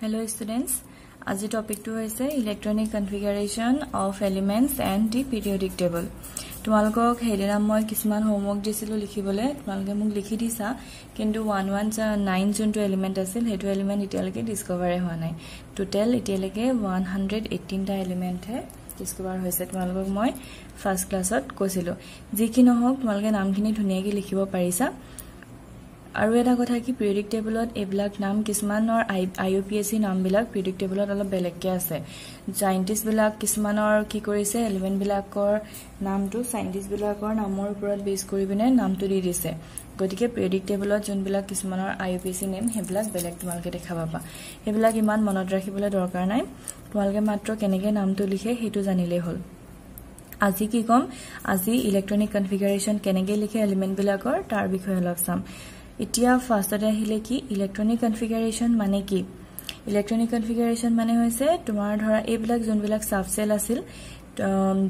Hello students, আজি topic to hoise electronic configuration of elements and the periodic table. তোমালোকক হেদিনা মই কিছুমান homework দিছিলো লিখিবলে তোমালোকে মোক লিখি দিছা কিন্তু 119 যোনটো এলিমেন্ট আছিল হেতু এলিমেন্ট ইতিয়ালৈকে ডিসকভাৰ হোৱা নাই টোটাল ইতিয়ালৈকে 118 টা এলিমেন্ট হে ডিসকভাৰ হৈছে তোমালোকক মই ফাৰ্স্ট ক্লাছত কৈছিলো যিকি নহওক তোমালোকে নামখিনি ধুনিয়াকৈ লিখিব পাৰিছা আৰু এটা কথা কি পিৰিয়ডিক টেবুলত এবিলাক নাম কিছুমানৰ আইইউপিএসি নামবিলাক পিৰিয়ডিক টেবুলত অলপ বেলেগকে আছে সাইন্টিষ্ট বিলাক কিছুমানৰ কি কৰিছে এলিমেন্ট বিলাকৰ নামটো সাইন্টিষ্ট বিলাকৰ নামৰ ওপৰত বেছ কৰি বিনে নামটো দি দিছে গতিকে পিৰিয়ডিক টেবুলত যোনবিলাক কিছুমানৰ আইইউপিএসি নেম হেবিলাক বেলেগ তোমালোকে দেখা পাবা হেবিলাক ইমান মনত ৰাখিবলৈ দৰকাৰ নাই তোমালোকে মাত্ৰ কেনেকে নামটো লিখে হেতু জানিলেই হ'ল আজি কি কম আজি ইলেক্ট্ৰনিক কনফিগাৰেচন কেনেকে লিখে এলিমেন্ট বিলাকৰ তাৰ বিষয়ে অলপ চাম এতিয়া ফাৰ্ষ্টতে আহিলে কি ইলেক্ট্ৰনিক কনফিগাৰেচন মানে কি ইলেক্ট্ৰনিক কনফিগাৰেচন মানে হৈছে তোমাৰ ধৰা এইবিলাক যোনবিলাক সাবসেল আছিল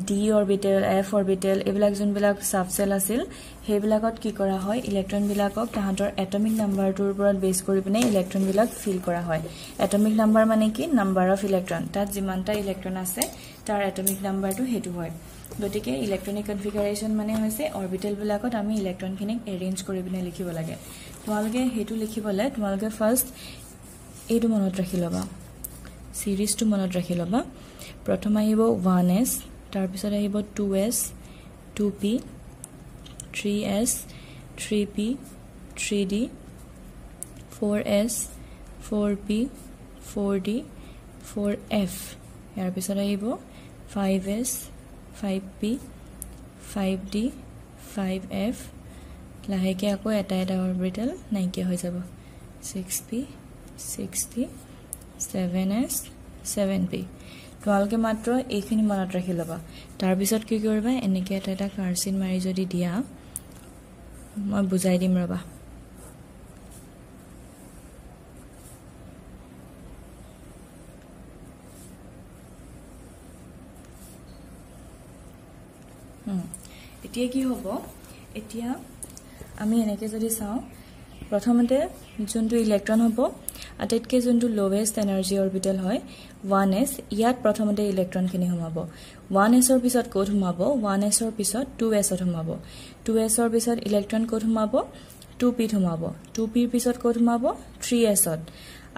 ডি অৰবিটেল এফ অৰবিটেল এইবিলাক যোনবিলাক সাবসেল আছিল হেবিলাকত কি কৰা হয় ইলেক্ট্ৰন বিলাকক তাহাঁতৰ এটমিক নাম্বাৰটোৰ ওপৰত বেছ কৰি পিনে ইলেক্ট্ৰন বিলাক ফিল কৰা হয় এটমিক নাম্বাৰ মানে কি নাম্বাৰ অফ ইলেক্ট্ৰন তাত যিমানটা ইলেক্ট্ৰন আছে তাৰ এটমিক নাম্বাৰটো হেতু হয় গতিকে ইলেক্ট্ৰনিক কনফিগাৰেচন মানে হৈছে অৰবিটেল বিলাকত আমি ইলেক্ট্ৰনখিনিক এৰেঞ্জ কৰি পিনে লিখিব লাগে তোমালোকে হেতু লিখিবলে তোমালোকে ফাৰ্স্ট এইটো মনত ৰাখি লবা সিৰিজটো মনত ৰাখি লবা প্ৰথম আহিব 1s তাৰ পিছত আহিব 2s 2p 3s 3p 3d 4s 4p 4d 4f ইয়াৰ পিছত আহিব 5s 5p 5d 5f লাহেকে আকৌ এটা অৰবিটেল নাইকিয়া হৈ যাব 6p 6d 7s 7p তোমালোকে মাত্ৰ এইখিনি মনত ৰাখি লবা তাৰ পিছত কি কৰিবা এনেকে এটা কাৰ্চিন মাৰি যদি দিয়া মই বুজাই দিম ৰবা এতিয়া কি হ'ব এতিয়া আমি এনেকে যদি চাও প্ৰথমতে যোনটো ইলেক্ট্ৰন হ'ব আটাইতকৈ যোনটো লোৱেষ্ট এনাৰ্জি অৰবিটেল হয় 1s ইয়াত প্ৰথমতে ইলেক্ট্ৰনখিনি সোমাব 1s ৰ পিছত কোড সোমাব 1s ৰ পিছত 2s ত সোমাব 2s ৰ পিছত ইলেক্ট্ৰন কোড সোমাব 2p ত সোমাব 2p ৰ পিছত কোড সোমাব 3s ত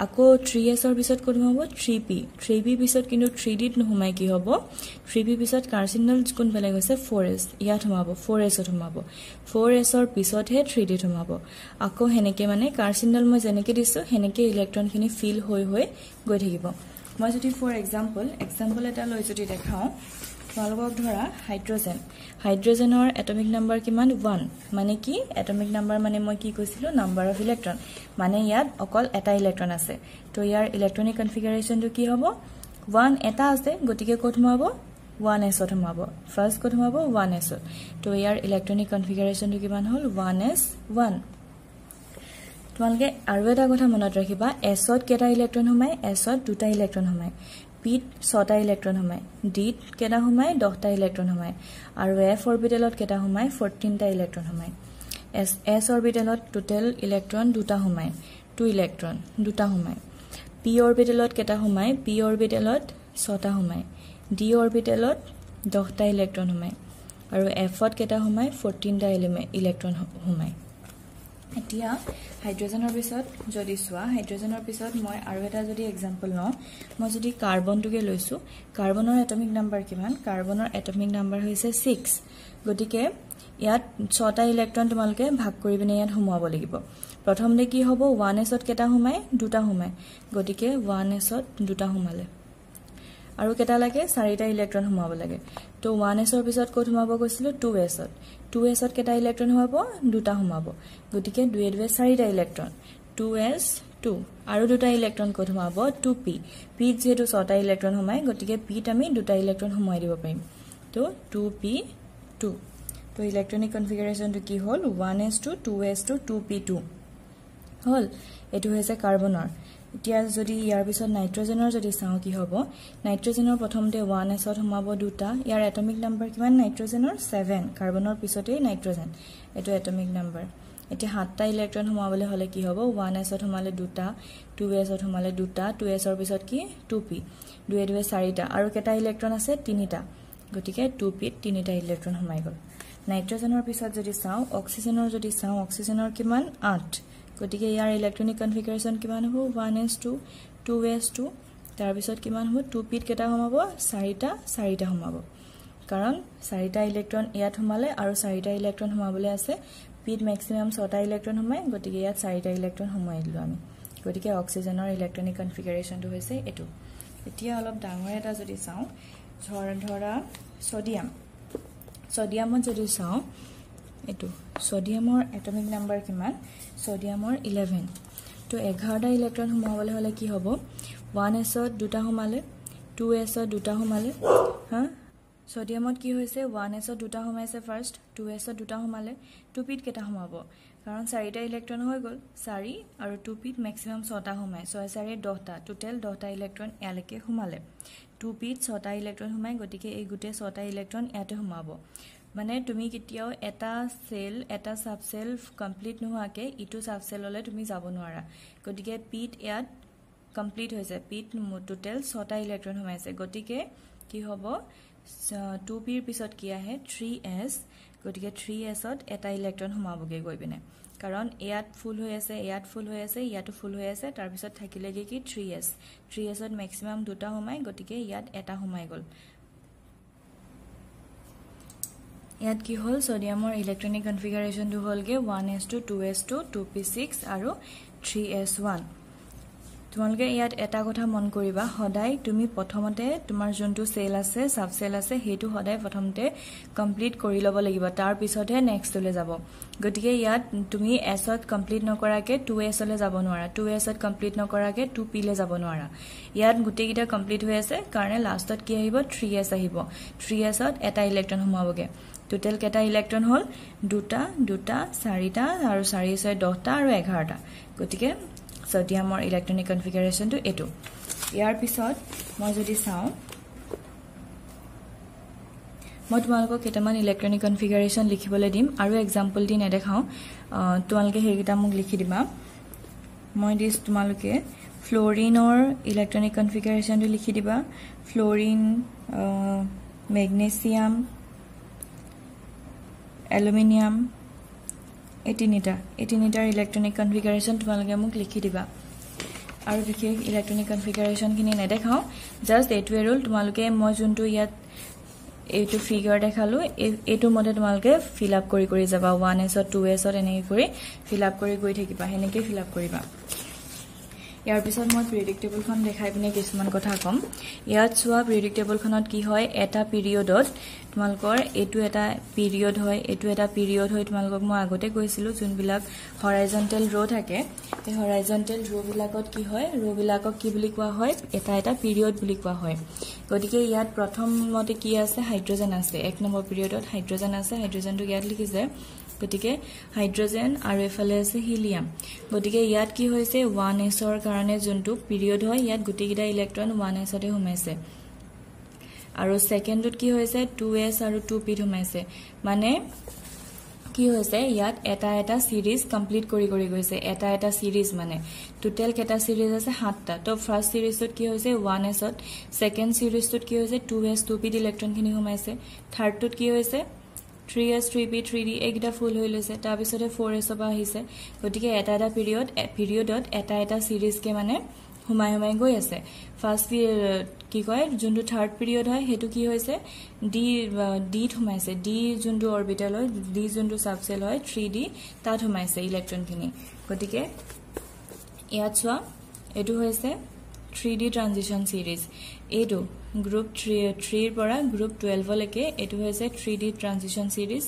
আকৌ 3s ৰ পিছত কোড সোমাব 3p 3p পিছত কিন্তু 3d ত নোহোমাই কি হ'ব 3p পিছত কাৰ্চিনল কোন বেলেগ হৈছে 4s ইয়াত সোমাব 4s ত সোমাব 4s ৰ পিছতহে 3d ত সোমাব আকৌ হেনেকে মানে কাৰ্চিনল মই যেনেকে দিছো হেনেকে ইলেক্ট্ৰনখিনি ফিল হৈ গৈ থাকিব মই যদি ফৰ এক্সাম্পল এটা লৈ যদি দেখাও তোমালোকক ধৰা হাইড্ৰোজেনৰ এটমিক নাম্বাৰ কিমান 1 মানে কি এটমিক নাম্বাৰ মানে মই কি কৈছিলো নাম্বাৰ অফ ইলেক্ট্ৰন মানে ইয়াত অকল এটা ইলেক্ট্ৰন আছে তো ইয়াৰ ইলেক্ট্ৰনিক কনফিগাৰেচনটো কি হ'ব 1 এটা আছে গতিকে কোড সোমাব 1s ত সোমাব ফাৰ্স্ট কোড সোমাব 1s ত তো ইয়াৰ ইলেক্ট্ৰনিক কনফিগাৰেচনটো কিমান হ'ল 1s 1 তোমালোকে আৰু এটা কথা মনত ৰাখিবা s ত কেটা ইলেক্ট্ৰন সোমায় s ত দুটা ইলেক্ট্ৰন সোমায় p ত 6টা ইলেক্ট্ৰন সোমায় d ত কেটা সোমায় 10টা ইলেক্ট্ৰন সোমায় আৰু f অৰবিটেলত কেটা সোমায় 14টা ইলেক্ট্ৰন সোমায় s অৰবিটেলত টোটাল ইলেক্ট্ৰন দুটা সোমায় 2 ইলেক্ট্ৰন দুটা সোমায় p অৰবিটেলত কেটা সোমায় p অৰবিটেলত 6টা সোমায় d অৰবিটেলত 10টা ইলেক্ট্ৰন সোমায় আৰু f ত কেটা সোমায় 14টা ইলেক্ট্ৰন সোমায় এতিয়া হাইড্ৰোজেনৰ পিছত যদি সোৱা হাইড্ৰোজেনৰ পিছত মই আৰু এটা যদি এক্সাম্পল লওঁ মই যদি কাৰ্বনটোকে লৈছো কাৰ্বনৰ এটমিক নাম্বাৰ কিমান কাৰ্বনৰ এটমিক নাম্বাৰ হৈছে 6 গতিকে ইয়াত 6টা ইলেক্ট্ৰন তোমালকে ভাগ কৰি বিনে ইয়াত সোমাব লাগিব প্ৰথমতে কি হ'ব 1s ত কেটা সোমায় দুটা সোমায় গতিকে 1s ত দুটা সোমালে আৰু কেটা লাগে 4টা ইলেক্ট্ৰন সোমাব লাগে তো 1s ৰ পিছত কোড সোমাব গৈছিল 2s ত 2s ত কেটা ইলেক্ট্ৰন সোমাব দুটা সোমাব গতিকে 2 2 4টা ইলেক্ট্ৰন 2s 2 আৰু দুটা ইলেক্ট্ৰন কোড সোমাব 2p p যেহেতু 6টা ইলেক্ট্ৰন সোমায় গতিকে p ত আমি দুটা ইলেক্ট্ৰন সোমাই দিব পাৰিম তো 2p 2 তো ইলেক্ট্ৰনিক কনফিগাৰেচনটো কি হ'ল 1s 2 2s 2 2p 2 হ'ল এটো হৈছে কাৰ্বনৰ এতিয়া যদি ইয়াৰ পিছত নাইট্ৰজেনৰ যদি চাও কি হ'ব নাইট্ৰজেনৰ প্ৰথমতে 1s ত সোমাব দুটা ইয়াৰ এটমিক নাম্বাৰ কিমান নাইট্ৰজেনৰ 7 কাৰ্বনৰ পিছতেই নাইট্ৰজেন এটো এটমিক নাম্বাৰ এতিয়া 7টা ইলেক্ট্ৰন সোমাবলৈ হলে কি হ'ব 1s ত সোমালে 2টা 2s ত সোমালে 2টা 2s ৰ পিছত কি 2p 2 2 4টা আৰু কেটা ইলেক্ট্ৰন আছে 3টা গতিকে 2p ত 3টা ইলেক্ট্ৰন সোমাই গল নাইট্ৰজেনৰ পিছত যদি চাও অক্সিজেনৰ যদি চাও অক্সিজেনৰ কিমান 8 গতিকে ইয়াৰ ইলেক্ট্ৰনিক কনফিগাৰেশন কিমান হ'ব 1s2 2s2 তাৰ পিছত কিমান হ'ব 2p ত কেটা সোমাব 4টা সোমাব কাৰণ 4টা ইলেক্ট্ৰন ইয়াত সোমালে আৰু 4টা ইলেক্ট্ৰন সোমাবলৈ আছে পিত ম্যাক্সিমাম 6টা ইলেক্ট্ৰন সোমায় গতিকে ইয়াত 4টা ইলেক্ট্ৰন সোমাই দিলো আমি গতিকে অক্সিজেনৰ ইলেক্ট্ৰনিক কনফিগাৰেশনটো হৈছে এটো এতিয়া অলপ ডাঙৰ এটা যদি চাও ধৰা সোডিয়ামত যদি চাও এটো সোডিয়ামৰ এটমিক নাম্বাৰ কিমান সোডিয়ামৰ 11 তো 11টা ইলেক্ট্ৰন সোমাবলৈ হলে কি হ'ব 1s ত দুটা সোমালে 2s ত দুটা সোমালে হা সোডিয়ামত কি হৈছে 1s ত দুটা সোমাইছে ফাৰ্স্ট 2s ত দুটা সোমালে 2p ত কেটা সোমাব কাৰণ 4টা ইলেক্ট্ৰন হৈ গল 4 আৰু 2p ত ম্যাক্সিমাম 6টা সোমায় 6 4 10টা টোটাল 10টা ইলেক্ট্ৰন ইয়ালৈকে সোমালে 2p ত 6টা ইলেক্ট্ৰন সোমায় গতিকে এই গুটে 6টা ইলেক্ট্ৰন ইয়াতে সোমাব মানে তুমি কেতিয়াও এটা সেল এটা সাবসেল কমপ্লিট নোহাকে ইটো সাবসেললে তুমি যাব নোৱাৰা গতিকে p ত ইয়াত কমপ্লিট হৈছে p ত টোটাল 6টা ইলেক্ট্ৰন সোমাইছে গতিকে কি হ'ব 2p ৰ পিছত কি আহে 3s গতিকে 3s ত এটা ইলেক্ট্ৰন সোমাবগে গৈ বিনে কাৰণ ইয়াত ফুল হৈ আছে ইয়াতো ফুল হৈ আছে তাৰ পিছত থাকিলেগে কি 3s ত ম্যাক্সিমাম দুটা সোমাই গতিকে ইয়াত এটা সোমাই গল ইয়াত কি হল সোডিয়ামৰ ইলেক্ট্ৰনিক কনফিগাৰেশনটো হলগে 1s2 2s2 2p6 আৰু 3s1 তোমালকে ইয়াত এটা কথা মন কৰিবা সদায় তুমি প্ৰথমতে তোমাৰ যোনটো সেল আছে সাবসেল আছে হেতু সদায় প্ৰথমতে কমপ্লিট কৰি লব লাগিব তাৰ পিছতহে নেক্সটলে যাব গতিকে ইয়াত তুমি s ত কমপ্লিট নকৰাকে 2s লে যাব নোৱাৰা 2s ত কমপ্লিট নকৰাকে 2p লে যাব নোৱাৰা ইয়াত গুটে কিটা কমপ্লিট হৈ আছে কাৰণে লাষ্টত কি আহিব 3s আহিব 3s ত এটা ইলেক্ট্ৰন সোমাবগে টোটাল কেটা ইলেক্ট্ৰন হল দুটা 4টা আৰু 4 6 10টা আৰু 11টা গতিকে সোডিয়ামৰ ইলেক্ট্ৰনিক কনফিগাৰেশনটো এটো ইয়াৰ পিছত মই যদি চাও মই তোমালোকক কেটামান ইলেক্ট্ৰনিক কনফিগাৰেশন লিখিবলৈ দিম আৰু এক্সাম্পল দি নেদেখাও তোমালোকে হেগিটা মোক লিখি দিবা মই দিছ তোমালোকে ফ্লোৰিনৰ ইলেক্ট্ৰনিক কনফিগাৰেশনটো লিখি দিবা Florin magnesium aluminium এটিনিটাৰ electronic configuration তোমালোকে মোক লিখি দিবা আৰু বিশেষ ইলেক্ট্ৰনিক কনফিগাৰেশন কিনি নেদেখাও জাস্ট এটো ৰুল তোমালোকে মই যোনটো ইয়াত এইটো ফিগাৰ দেখালো এইটো মতে তোমালোকে ফিল আপ কৰি যাবা 1s ত 2s ত এনেকৈ কৰি ফিল আপ কৰি গৈ থাকিবা হেনেকৈ ফিল আপ কৰিবা ইয়াৰ পিছত মই পিৰিয়ডিক টেবুলখন দেখাই পিনে কিছুমান কথা কম ইয়াত চোৱা পিৰিয়ডিক টেবুলখনত কি হয় এটা পিৰিয়ডত তোমালকৰ এটো এটা পিৰিয়ড হয় তোমালকক মই আগতে কৈছিলো যোনবিলাক হৰাইজন্টেল ৰ থাকে এই হৰাইজন্টেল ৰ বিলাকত কি হয় ৰ বিলাকক কি বুলি কোৱা হয় এটা পিৰিয়ড বুলি কোৱা হয় গতিকে ইয়াত প্ৰথমতে কি আছে হাইড্ৰোজেন আছে এক নম্বৰ পিৰিয়ডত হাইড্ৰোজেন আছে হাইড্ৰোজেনটো ইয়াত লিখিছে গতিকে হাইড্ৰোজেন আৰু এফালে আছে হিলিয়াম গতিকে ইয়াত কি হৈছে 1s ৰ কাৰণে যোনটো পিৰিয়ড হয় ইয়াত গুটিকিটা ইলেক্ট্ৰন 1s তে সোমাইছে আৰু সেকেন্ডত কি হৈছে 2s আৰু 2p সোমাইছে মানে কি হৈছে ইয়াত এটা সিৰিজ কমপ্লিট কৰি গৈছে এটা সিৰিজ মানে টোটাল কেটা সিৰিজ আছে 7টা তো ফাৰ্স্ট সিৰিজত কি হৈছে 1s ত সেকেন্ড সিৰিজত কি হৈছে 2s 2p ইলেক্ট্ৰন খিনি সোমাইছে থাৰ্ডত কি হৈছে 3s 3p 3d এইটা ফুল হৈ লৈছে তাৰ পিছতে 4s বা আহিছে গতিকে এটা পিৰিয়ডত এটা সিৰিজ কে মানে হুমাই গৈ আছে ফাৰ্স্ট কি কয় যোনটো থাৰ্ড পিৰিয়ড হয় হেতু কি হৈছে ডি হুমাইছে ডি যোনটো অৰবিটাল হয় ডি যোনটো সাবসেল হয় 3d তাত হুমাইছে ইলেক্ট্ৰন খিনি গতিকে ইয়াত চোৱা এটো হৈছে 3d ট্ৰানজিশন সিৰিজ এটো গ্ৰুপ 3 ৰ পৰা গ্ৰুপ 12 লৈকে এটো হৈছে 3d ট্ৰানজিশন সিৰিজ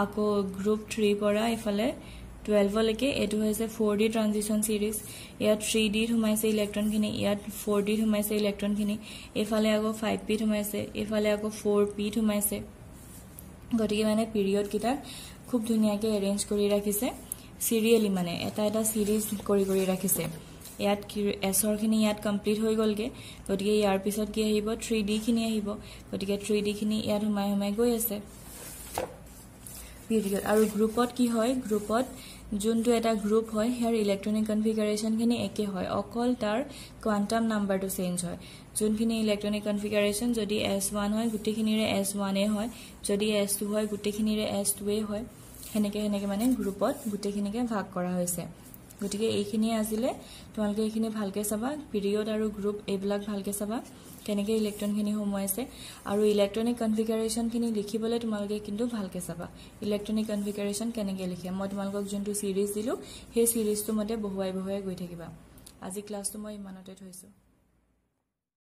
আকৌ গ্ৰুপ 3 পৰা ইফালে 12 লৈকে এটো হৈছে 4d ট্ৰানজিশন সিৰিজ ইয়াত 3d হুমাইছে ইলেক্ট্ৰন খিনি ইয়াত 4d হুমাইছে ইলেক্ট্ৰন খিনি এফালে আকৌ 5p হুমাইছে এফালে আকৌ 4p হুমাইছে গতিকে মানে পিৰিয়ড কিটা খুব ধুনিয়াকে এৰেঞ্জ কৰি ৰাখিছে সিৰিয়ালি মানে এটা সিৰিজ কৰি ৰাখিছে ইয়াত এছৰ খিনি ইয়াত কমপ্লিট হৈ গলগে গতিকে ইয়াৰ পিছত কি আহিব 3d খিনি আহিব গতিকে 3d খিনি ইয়াত হুমাই গৈ আছে পিৰিয়ড আৰু গ্ৰুপত কি হয় গ্ৰুপত যোনটো এটা গ্ৰুপ হয় হেয়াৰ ইলেক্ট্ৰনিক কনফিগাৰেশ্যন খিনি একে হয় অকল তাৰ কোৱান্টাম নাম্বাৰটো চেঞ্জ হয় যোনখিনি ইলেক্ট্ৰনিক কনফিগাৰেশ্যন যদি S1 হয় গুটেখিনিৰে S1 এ হয় যদি S2 হয় গুটেখিনিৰে S2 এ হয় হেনেকে মানে গ্ৰুপত গুটেখিনিকে ভাগ কৰা হৈছে গতিকে এইখিনি আজিলে তোমালকে এইখিনি ভালকে চাবা পিৰিয়ড আৰু গ্ৰুপ এইবিলাক ভালকে চাবা কেনেকে ইলেক্ট্ৰন খিনি সোমাইছে আৰু ইলেক্ট্ৰনিক কনফিগাৰেশ্যন খিনি লিখিবলৈ তোমালকে কিন্তু ভালকে চাবা ইলেক্ট্ৰনিক কনফিগাৰেশ্যন কেনেকে লিখে মই তোমালকক যোনটো সিৰিজ দিলো সেই সিৰিজটো মতে বহুৱাই গৈ থাকিবা আজি ক্লাছটো মই ইমানতে থৈছো